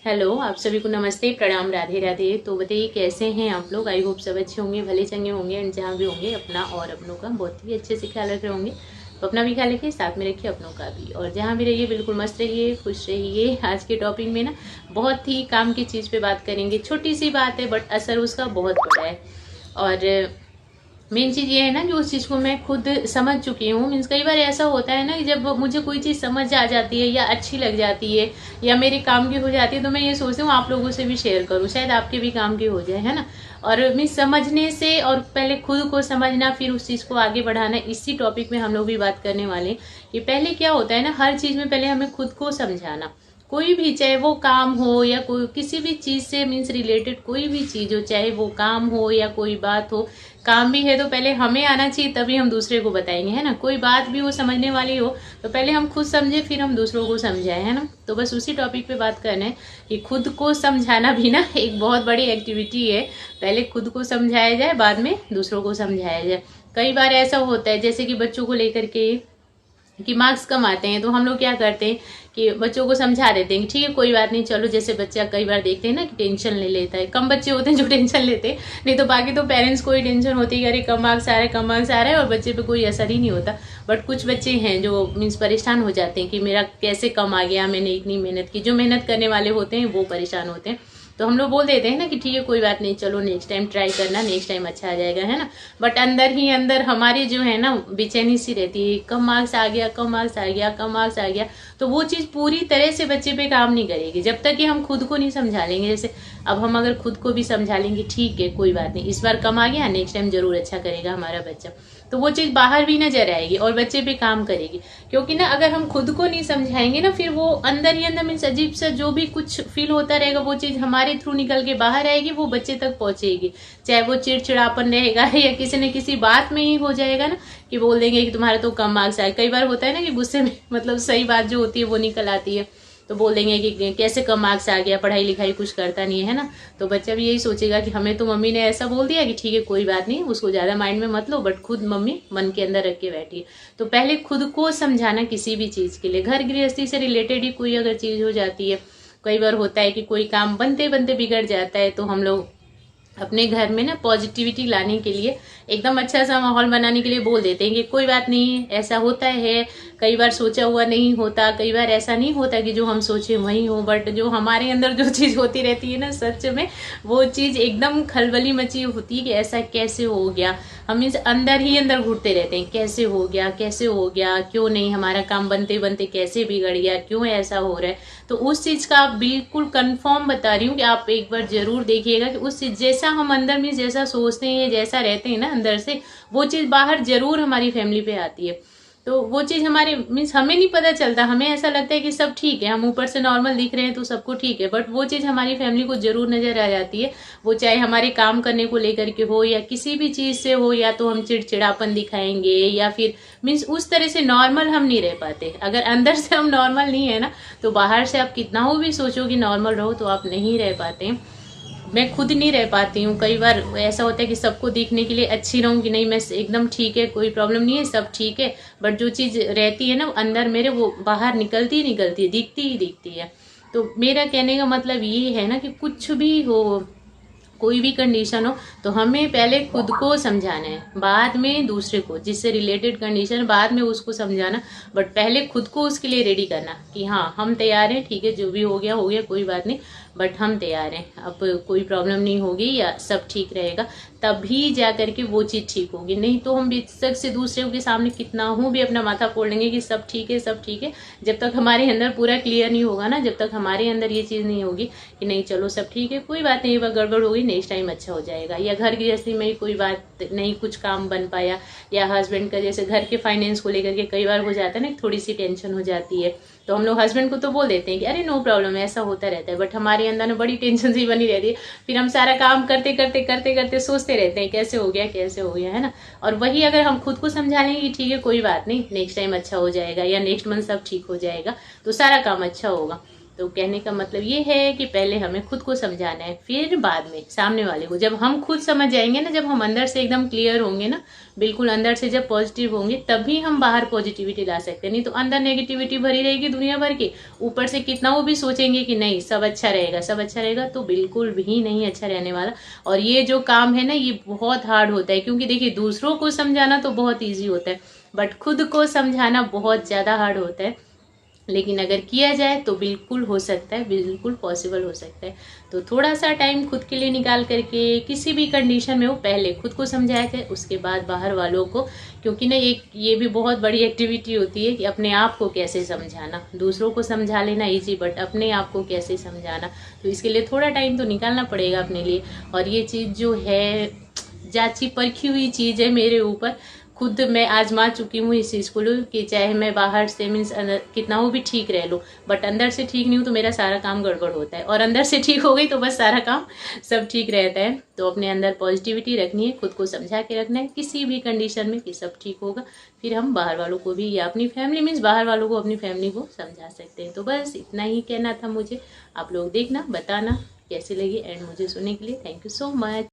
Hello, आप सभी को नमस्ते, प्रणाम, राधे राधे। तो बताइए कैसे हैं आप लोग। आई होप सब अच्छे होंगे, भले चंगे होंगे एंड जहाँ भी होंगे अपना और अपनों का बहुत ही अच्छे से ख्याल रख रहे होंगे। तो अपना भी ख्याल रखिए, साथ में रखिए अपनों का भी, और जहाँ भी रहिए बिल्कुल मस्त रहिए, खुश रहिए। आज के टॉपिक में ना बहुत ही काम की चीज़ पे बात करेंगे। छोटी सी बात है बट असर उसका बहुत बड़ा है। और मेन चीज़ ये है ना कि उस चीज़ को मैं खुद समझ चुकी हूँ। मीन्स कई बार ऐसा होता है ना कि जब मुझे कोई चीज़ समझ आ जाती है या अच्छी लग जाती है या मेरे काम की हो जाती है, तो मैं ये सोचती हूँ आप लोगों से भी शेयर करूँ, शायद आपके भी काम की हो जाए, है ना। और मीन्स समझने से और पहले खुद को समझना फिर उस चीज़ को आगे बढ़ाना, इसी टॉपिक में हम लोग भी बात करने वाले हैं कि पहले क्या होता है ना, हर चीज़ में पहले हमें खुद को समझाना। कोई भी, चाहे वो काम हो या कोई किसी भी चीज़ से मीन्स रिलेटेड कोई भी चीज़ हो, चाहे वो काम हो या कोई बात हो। काम भी है तो पहले हमें आना चाहिए, तभी हम दूसरे को बताएंगे, है ना। कोई बात भी वो समझने वाली हो तो पहले हम खुद समझे फिर हम दूसरों को समझाएं, है ना। तो बस उसी टॉपिक पे बात करना है कि खुद को समझाना भी ना एक बहुत बड़ी एक्टिविटी है। पहले खुद को समझाया जाए, बाद में दूसरों को समझाया जाए। कई बार ऐसा होता है जैसे कि बच्चों को लेकर के कि मार्क्स कम आते हैं, तो हम लोग क्या करते हैं कि बच्चों को समझा देते हैं कि ठीक है कोई बात नहीं, चलो। जैसे बच्चा कई बार देखते हैं ना कि टेंशन ले लेता है, कम बच्चे होते हैं जो टेंशन लेते हैं, नहीं तो बाकी तो पेरेंट्स को ही टेंशन होती है, अरे कम मार्क्स आ रहा है, कम मार्क्स आ रहा है, और बच्चे पे कोई असर ही नहीं होता। बट कुछ बच्चे हैं जो मीन्स परेशान हो जाते हैं कि मेरा कैसे कम आ गया, मैंने इतनी मेहनत की। जो मेहनत करने वाले होते हैं वो परेशान होते हैं। तो हम लोग बोल देते हैं ना कि ठीक है कोई बात नहीं, चलो नेक्स्ट टाइम ट्राई करना, नेक्स्ट टाइम अच्छा आ जाएगा, है ना। बट अंदर ही अंदर हमारी जो है ना बेचैनी सी रहती है, कम मार्क्स आ गया, कम मार्क्स आ गया, कम मार्क्स आ गया। तो वो चीज़ पूरी तरह से बच्चे पे काम नहीं करेगी जब तक कि हम खुद को नहीं समझा लेंगे। जैसे अब हम अगर खुद को भी समझा लेंगे, ठीक है कोई बात नहीं, इस बार कम आ गया, नेक्स्ट टाइम जरूर अच्छा करेगा हमारा बच्चा, तो वो चीज़ बाहर भी नजर आएगी और बच्चे पे काम करेगी। क्योंकि ना अगर हम खुद को नहीं समझाएंगे ना, फिर वो अंदर ही अंदर मीन्स अजीब सा जो भी कुछ फील होता रहेगा, वो चीज़ हमारे थ्रू निकल के बाहर आएगी, वो बच्चे तक पहुंचेगी। चाहे वो चिड़चिड़ापन रहेगा या किसी न किसी बात में ही हो जाएगा ना, कि बोल देंगे कि तुम्हारे तो कम मार्क्स आए। कई बार होता है ना कि गुस्से में मतलब सही बात जो होती है वो निकल आती है, तो बोल देंगे कि कैसे कम मार्क्स आ गया, पढ़ाई लिखाई कुछ करता नहीं है ना। तो बच्चा भी यही सोचेगा कि हमें तो मम्मी ने ऐसा बोल दिया कि ठीक है कोई बात नहीं, उसको ज़्यादा माइंड में मत लो, बट खुद मम्मी मन के अंदर रख के बैठी। तो पहले खुद को समझाना किसी भी चीज़ के लिए, घर गृहस्थी से रिलेटेड ही कोई अगर चीज़ हो जाती है। कई बार होता है कि कोई काम बनते बनते बिगड़ जाता है, तो हम लोग अपने घर में ना पॉजिटिविटी लाने के लिए, एकदम अच्छा सा माहौल बनाने के लिए बोल देते हैं कि कोई बात नहीं, ऐसा होता है, कई बार सोचा हुआ नहीं होता, कई बार ऐसा नहीं होता कि जो हम सोचे वही हो, बट जो हमारे अंदर जो चीज़ होती रहती है ना, सच में वो चीज़ एकदम खलबली मची होती है कि ऐसा कैसे हो गया। हम इस अंदर ही अंदर घुटते रहते हैं, कैसे हो गया, कैसे हो गया, क्यों नहीं, हमारा काम बनते बनते कैसे बिगड़ गया, क्यों ऐसा हो रहा है। तो उस चीज़ का आप बिल्कुल कंफर्म बता रही हूँ कि आप एक बार जरूर देखिएगा कि उस चीज़ जैसा हम अंदर में जैसा सोचते हैं, जैसा रहते हैं ना अंदर से, वो चीज़ बाहर जरूर हमारी फैमिली पे आती है। तो वो चीज़ हमारे मीन्स हमें नहीं पता चलता, हमें ऐसा लगता है कि सब ठीक है, हम ऊपर से नॉर्मल दिख रहे हैं तो सबको ठीक है, बट वो चीज़ हमारी फैमिली को जरूर नजर आ जाती है। वो चाहे हमारे काम करने को लेकर के हो या किसी भी चीज़ से हो, या तो हम चिड़चिड़ापन दिखाएंगे या फिर मीन्स उस तरह से नॉर्मल हम नहीं रह पाते। अगर अंदर से हम नॉर्मल नहीं है ना, तो बाहर से आप कितना हो भी सोचो कि नॉर्मल रहो, तो आप नहीं रह पाते। मैं खुद नहीं रह पाती हूँ। कई बार ऐसा होता है कि सबको दिखने के लिए अच्छी रहूँ कि नहीं मैं एकदम ठीक है, कोई प्रॉब्लम नहीं है, सब ठीक है, बट जो चीज़ रहती है ना अंदर मेरे, वो बाहर निकलती ही निकलती है, दिखती ही दिखती है। तो मेरा कहने का मतलब ये है ना कि कुछ भी हो, कोई भी कंडीशन हो, तो हमें पहले खुद को समझाना है, बाद में दूसरे को, जिससे रिलेटेड कंडीशन बाद में उसको समझाना, बट पहले खुद को उसके लिए रेडी करना कि हाँ हम तैयार हैं, ठीक है जो भी हो गया कोई बात नहीं, बट हम तैयार हैं, अब कोई प्रॉब्लम नहीं होगी या सब ठीक रहेगा, तभी जा करके वो चीज़ ठीक होगी। नहीं तो हम बेशक से दूसरे के सामने कितना हूँ भी अपना माथा फोड़ लेंगे कि सब ठीक है सब ठीक है, जब तक हमारे अंदर पूरा क्लियर नहीं होगा ना, जब तक हमारे अंदर ये चीज़ नहीं होगी कि नहीं चलो सब ठीक है, कोई बात नहीं, वह गड़बड़ होगी, नेक्स्ट टाइम अच्छा हो जाएगा। या घर गृहस्थी में कोई बात नहीं, कुछ काम बन पाया, या हस्बैंड का जैसे घर के फाइनेंस को लेकर के कई बार हो जाता है ना, थोड़ी सी टेंशन हो जाती है, तो हम लोग हस्बैंड को तो बोल देते हैं कि अरे नो प्रॉब्लम, ऐसा होता रहता है, बट हमारे अंदर में बड़ी टेंशन सी बनी रहती है। फिर हम सारा काम करते करते करते करते सोचते रहते हैं कैसे हो गया कैसे हो गया, है ना। और वही अगर हम खुद को समझा लेंगे कि ठीक है कोई बात नहीं, नेक्स्ट टाइम अच्छा हो जाएगा या नेक्स्ट मंथ सब ठीक हो जाएगा, तो सारा काम अच्छा होगा। तो कहने का मतलब ये है कि पहले हमें खुद को समझाना है, फिर बाद में सामने वाले को। जब हम खुद समझ जाएंगे ना, जब हम अंदर से एकदम क्लियर होंगे ना, बिल्कुल अंदर से जब पॉजिटिव होंगे, तभी हम बाहर पॉजिटिविटी ला सकते हैं। नहीं तो अंदर नेगेटिविटी भरी रहेगी दुनिया भर की, ऊपर से कितना वो भी सोचेंगे कि नहीं सब अच्छा रहेगा, सब अच्छा रहेगा, तो बिल्कुल भी नहीं अच्छा रहने वाला। और ये जो काम है ना, ये बहुत हार्ड होता है, क्योंकि देखिए दूसरों को समझाना तो बहुत ईजी होता है, बट खुद को समझाना बहुत ज़्यादा हार्ड होता है। लेकिन अगर किया जाए तो बिल्कुल हो सकता है, बिल्कुल पॉसिबल हो सकता है। तो थोड़ा सा टाइम खुद के लिए निकाल करके किसी भी कंडीशन में हो, पहले खुद को समझाया जाए, उसके बाद बाहर वालों को। क्योंकि ना एक ये भी बहुत बड़ी एक्टिविटी होती है कि अपने आप को कैसे समझाना। दूसरों को समझा लेना ईजी, बट अपने आप को कैसे समझाना, तो इसके लिए थोड़ा टाइम तो निकालना पड़ेगा अपने लिए। और ये चीज़ जो है जांची परखी हुई चीज़ है मेरे ऊपर, खुद मैं आजमा चुकी हूँ इस चीज़ को, कि चाहे मैं बाहर से मीन्स कितना वो भी ठीक रह लूँ, बट अंदर से ठीक नहीं हूँ तो मेरा सारा काम गड़बड़ होता है, और अंदर से ठीक हो गई तो बस सारा काम सब ठीक रहता है। तो अपने अंदर पॉजिटिविटी रखनी है, खुद को समझा के रखना है किसी भी कंडीशन में कि सब ठीक होगा, फिर हम बाहर वालों को भी, या अपनी फैमिली मीन्स बाहर वालों को, अपनी फैमिली को समझा सकते हैं। तो बस इतना ही कहना था मुझे। आप लोग देखना, बताना कैसे लगी, एंड मुझे सुनने के लिए थैंक यू सो मच।